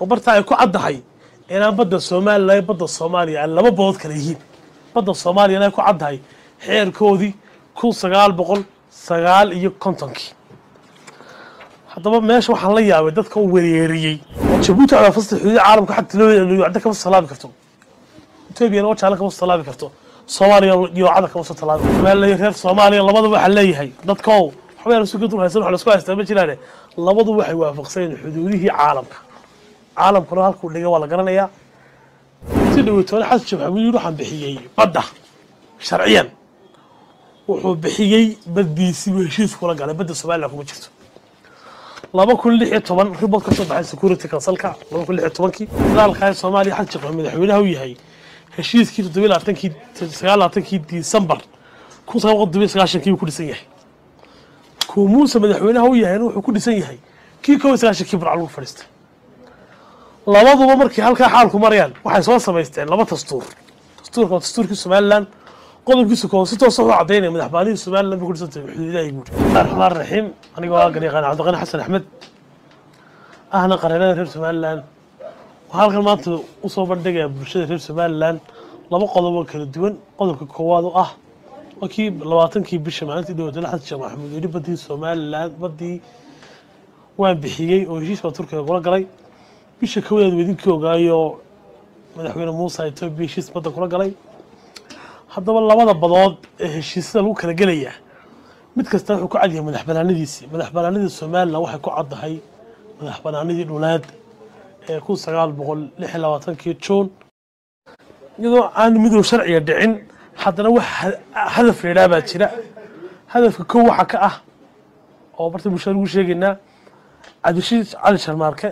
وبرتا ay ku caddahay inaan badda Soomaaliya badda Soomaaliya laba bood kala yihiin badda Soomaaliya ay ku caddahay xeerkoodii 1959 haddaba meesha waxaan la yaabay dadka uu weerariyay Djibouti ala fasaxii caalamka xagta loo yeeyo cad ka salaabi karto Itoobiya oo jaalka ka salaabi karto Soomaaliya iyo cad ka salaabi Soomaaliya reer Soomaaliya labadaba waxa leeyahay dadka waxay isku haysan waxa la isku haystaa ma jiraan labadu waxay waafaqsan xuduudihii caalamka caalamkuna halku dhiga waa la garanayaa si dhawatoon xasab xawiil waxaan bixiyay badda sharciyan wuxuu bixiyay baddiisi heshiis kula galay badda Soomaaliya kuma jirto 2016 ribad ka soo baxay security councilka 2016 dalka Soomaaliya xasab madaxweynaha uu yahay heshiiskii 29 December 1999 ku dhisan yahay كوموس مدحوينها هو يهين وحو ku dhisan yahay kii koow isaga kibra lagu fariistay labaduba markii halka xaalku marayaan waxay soo sameysteen laba dastuurka Soomaaliland qodobkiisa koow si toos ah u cadeynay madaxbanida Soomaaliland ku dhisantay xuduudaha guud Rahmaan Rahiim aniga waa qaniqan Cabdi Xasan Axmed ahna qaranada reer Soomaaliland halkan maanta u soo bandhigay bulshada reer Soomaaliland laba qodob oo kala duwan qodobka koowaad oo ah وكي لواتن كي بيش معناتي دو دلحت شيخ محمود يري بدي Soomaaliland بدي وان بخيي oo heshiis ka Turkiga kula galay bisha koowaad wadinkii ogaayo madaxweyne Muuse Itoobiya heshiis badda kula galay haddaba labada badood ee heshiisada lagu kala galaya mid kasta wuxuu ku cadiyay madaxbanaanida Soomaaliland waxay ku caddahay madaxbanaanidii dhuleed ee 1926 June iyadoo aan midoo sharciga dhicin haddana wax hadaf leeyahay jira hadafka koow waxa ka ah oo barta bulshada ugu sheegaynaa Cabdishiid Cali Sharmaarke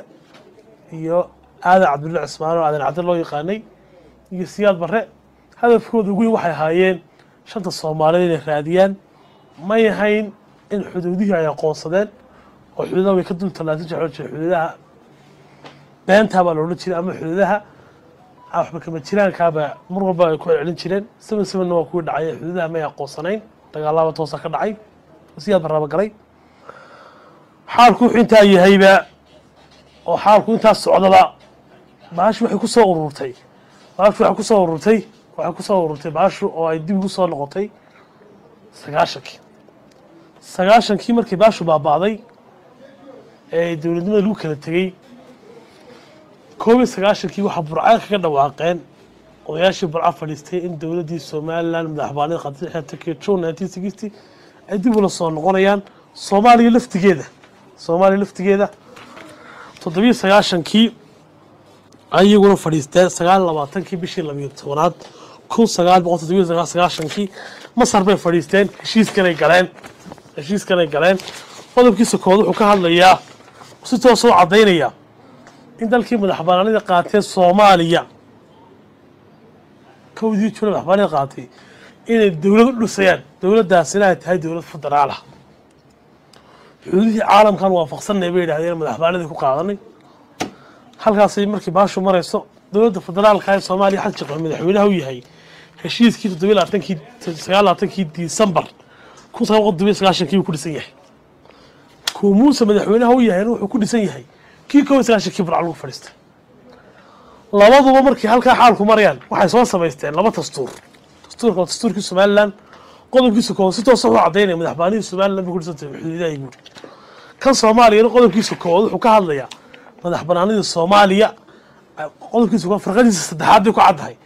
iyo Aadan Cabdulla Cismaan oo Aadan Cabdulla loo yaqaanay iyo Siyaad Barre hadafkoodu ugu waxay haayeen shanta Soomaaliyeed ee raadiyaan ma yahayn in xuduudihi ay aqoonsadeen oo xuduudaha way ka dul talaasay xuduudaha beenta baa loo jiray ama xuduudaha waxba kama jiraan kaaba mar walba ay ku celin jireen sababna waa ku dhacay xuduudaha ma aqoonsanayn dagaalada toos ka dhacay Siyaad Barre galay xaalku inta yahayba oo xaalku inta socdaba baash waxay ku soo ururtay baash oo ay dib u soo noqotay 9kii markii baashu baabaaday ee dawladnimada lagu kala tagay 19 waxa burcad kaga dhawaaqeen odayaashii burcad fadhiistay in dawladii Soomaaliland madaxbanida qadixda Turkiga June 1960 ay dib u soo noqonayaan Soomaaliya laftigeeda 19 ayaguna fadhiisteen 29 bishii 12aad 1999 Masar bay fadhiisteen heshiiskan ay galeen qodobkiisa koowaad wuxuu ka hadlayaa si toos ah cadeynaya in dalkii madaxbannaanida qaatay Soomaaliya kowdii June madaxbannaanida qaatay inay dawlad u dhisayaan dawladdaasina ay tahay dawlad federaal ah xuduudihii caalamkan waafaqsanay bay yiraahdeen madaxbannaanida ku qaadanay halkaas markii baashu marayso dawladda federaalka ee Soomaaliya xasab madaxweynaha uu yahay heshiiskii 29 December 1999 ku dhisan yahay Koomuus madaxweynaha uu yahay wuxuu ku dhisan yahay kii koow isaga kibra lagu fariistay labaduba markii halka xaalku marayaan waxay soo sameysteen laba dastuurka Soomaaliland qodobkiisa koow si toos ah u cadeynay madaxbanida Soomaaliland ku dhisantay xuduudaha guud kan Soomaaliya qodobkiisa koow wuxuu ka hadlayaa madaxbanida Soomaaliya qodobkiisa koow farqadiisa saddexaad ku caddahay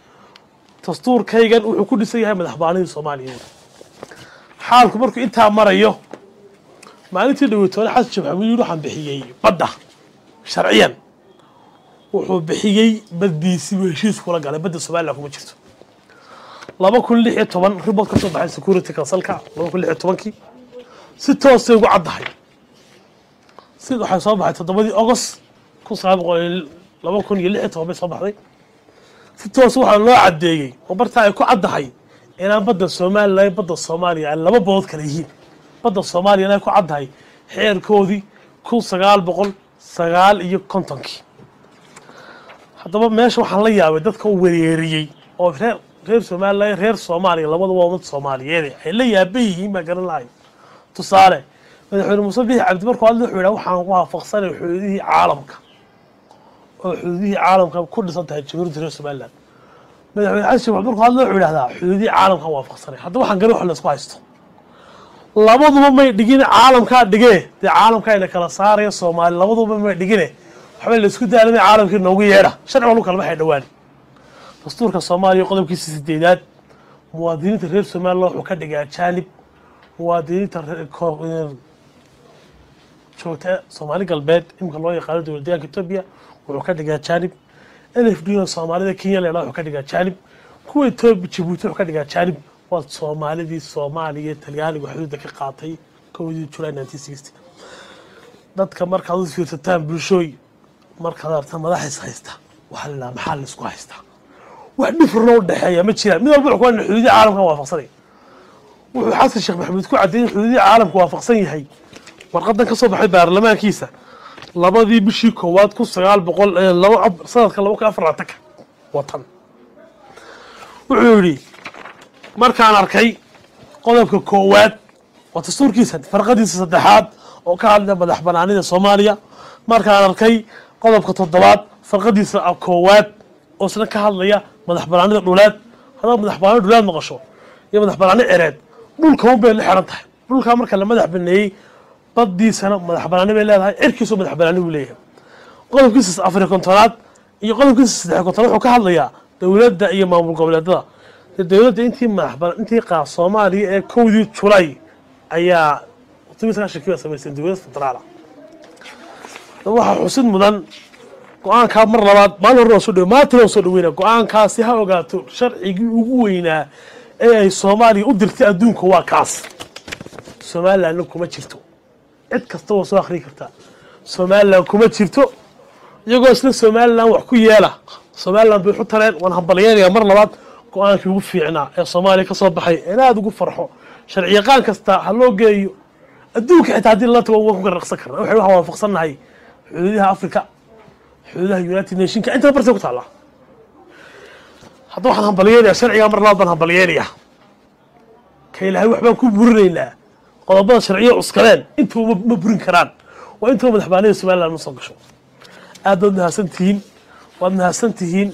dastuurkaygan wuxuu ku dhisan yahay madaxbanida Soomaaliya xaalku markuu inta marayo maalintii dhawatoon xasab xawiil waxaan bixiyay badda sharciyan wuxuu bixiyay baddiisi heshiis kula galay badda Soomaaliya kuma jirto 2016 ribad ka soo baxay security councilka 2016 si toos ah ugu caddahay waxa soo baxay 7 August 2016 bay soo baxday si toos waxa loo cadeeyay oo barta ay ku caddahay inaan badda Soomaaliya laba bood kala yihiin badda Soomaaliya ay ku caddahay xeerkoodii 1959 haddaba meesha waxaan la yaabay dadka uu weerariyay oo reer Soomaaliya labadu waa ummad Soomaaliyeed ay la yaabayeen ma garan lahayn tusaale madaxweyne Muuse Biixi Cabdi markuu hadlay wuxuu yiraahdaa waxaan waafaqsanahay xuduudihii caalamka وحدودي عالم كل صنتها جمهورية رئيس سوماليلاند مدحوينه xasan sheekh markuu hadlo wuxuu yiraahdaa xuduudii caalamka waa waafaqsanay hadda waxaan garan wax la isku haysto labaduba may dhigin caalamka dhigee de caalamka ay kala saaraya Soomaali labaduba may dhigine waxa la isku daalamay caalamka noogu yeera sharci wal kala baxay dhawaan dastuurka Soomaaliya qodobkiisa 8aad muwaadiniinta reer Soomaaliland wuxuu ka dhigaa jaanib muwaadiniinta joogta Soomaali galbeed imka loo yaqaan dowladda Itoobiya wuxuu ka dhigaa jaanib NFD Soomaalida Kenya la wuxuu ka dhigaa jaanib kuwa Itoobiya Djibouti wuxuu ka dhigaa jaanib waa Soomaalidii Soomaaliya Talyaaniga xuduudda ka qaatay kowdii July 1960 dadka marka uu fiirsataan bulshooy marka arta madaxis haysta waxa la maxal isku haysta wax dhifro dhaxeeya ma jiraan mid walba wuxuu ku xuduudda caalamka waafaqsanay wuxuu xasan sheekh maxamuud ku cadeeyay xuduudda caalamka waafaqsan yahay warqadan ka soo baxay baarlamaankiisa labadii bishii koowaad ku 900 sanadka 2004 watan wuxuu yiri markaan arkay qodobka koowaad oo dastuurkiisa farqadiisa saddexaad oo ka hadlaya madax banaanida Soomaaliya markaan arkay qodobka toddobaad farqadiisa koowaad oo isna ka hadlaya madax banaanida dhuleed hada madax banaanida dhuleed maqasho iyo madax banaanida cireed dhulka oo bay la xiran tahay dhulka marka la madax baneeyay baddiisana madax banaanida bay leedahay cirkiisu madax banaanida uu leeyahay qodobkiisa Afrika iyo qodobkiisa 3 wuxuu ka hadlayaa dawladda iyo maamul goboleedyada dawladda intii qaab Soomaaliya ee kowdii July ayaa tumisa shirkiyada sameysay dawladda federaal waxa xusid mudan go'aanka mar labaad maalin hore soo dhawaatay soo dhaweeyna go'aankaasi ha ogaato sharcigii ugu weynaa ee ay Soomaaliya u dirtay adduunka waa kaas Soomaaliland kuma jirto cid kasta oo soo akhri karta Soomaaliland kuma jirto iyagoo isla Soomaaliland wax ku yeela Soomaaliland bay xutareen wan hambalyeynaya mar labaad go'aankii ugu fiicnaa ee Soomaaliya ka soo baxay inaad ugu farxo sharci yaqaan kasta ha loo geeyo adduunka xitaa hadii la tago waan ku qarqsan karnaa waxa waafaqsanahay xuduudaha Afrika xuduudaha United Nations inta barta ku taala hadda waxaan hambalyeynaya sharciga mar labaad baan hambalyeynaya ka ilaahay waxbaan ku burinaynaa qodobada sharciyo uskaleen intuu ma burin karaan waa intuu madaxbanida Soomaaliland soo gasho aad mahadsantihiin waad mahadsantihiin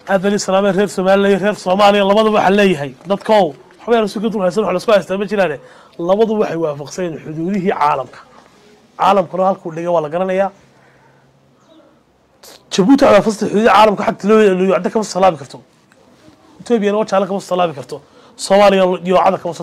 aad bali salaamay reer Soomaaliya labadaba waxa leeyahay dadkoo waxba isku dul haysan wax la isku haystaa ma jiraan labadaba waxay waafaqsan xuduudihii caalamka halku dhigay waa la garanayaa Djibouti waa fasal xuduudihii caalamka xagta loo yacda kama salaabi karto Itoobiya oo jaala kama salaabi karto Soomaaliya iyo cad kama